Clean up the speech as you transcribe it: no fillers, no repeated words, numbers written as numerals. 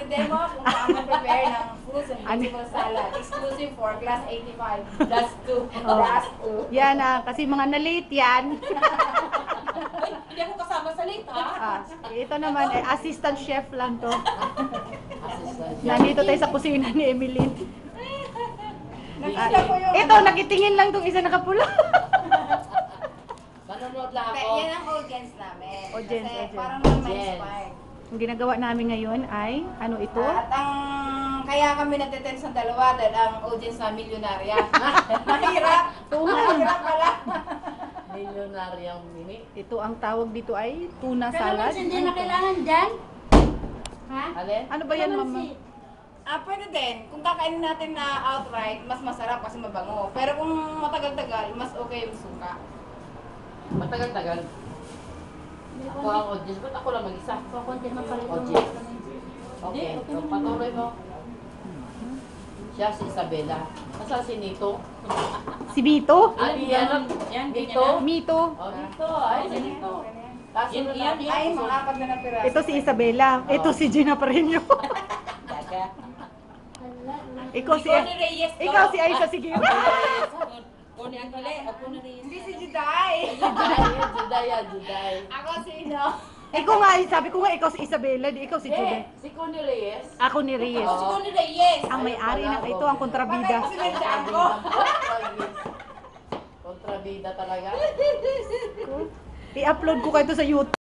demo kung paano prepare ng fruits and vegetable salad. Exclusive for class 85. Plus 2. Plus 2. Yan kasi mga na-late yan. Ay, hindi ako kasama sa late, ha? Ito naman, assistant chef lang to. Nandito tayo sa kusina ni Emeline. Nakita ko yung... Ito, nakitingin lang tong isa nakapula. Manonood lang ako. Yan ang audience namin. Audience, Kasi audience. parang naman ma-inspire. Ang ginagawa namin ngayon ay, ano ito? At kaya kami nagtitend sa dalawa dahil ang audience na milyonarya. Mahirap. Mahirap pala. Milyonaryang mini. Ito ang tawag dito ay tuna salad. Hindi na kailangan dyan. Ha? Alin? Ano ba yan, mama? Pwede din. Kung kakainin natin na outright, mas masarap kasi mabango. Pero kung matagal-tagal, mas okay yung suka. Matagal-tagal. Ako ang audience. Ba't ako lang mag-isa? Kukunti man pala Audience. Okay. So, patuloy mo. Siya si Isabela. Nasaan si Nito? Si Bito? Yan. Nito? Mito. Oh, Nito. Ay, si Nito. Kasunod na. Ay, mga apat na piraso. Ito si Isabela. Ito si Gina Pareño. Daga. Ikaw si Reyes. Ikaw si Aisa Sigira. Hindi si Juday. Juday. Ako sino? Ikaw nga, sabi ko nga ikaw si Isabela, di ikaw si Jude. Si Connie Reyes. Ako ni Reyes. Si Connie Reyes. Ang may-ari ng ito, ang kontrabida. Patay ko si Bendaan ko. Kontrabida talaga. I-upload ko kayo to sa YouTube.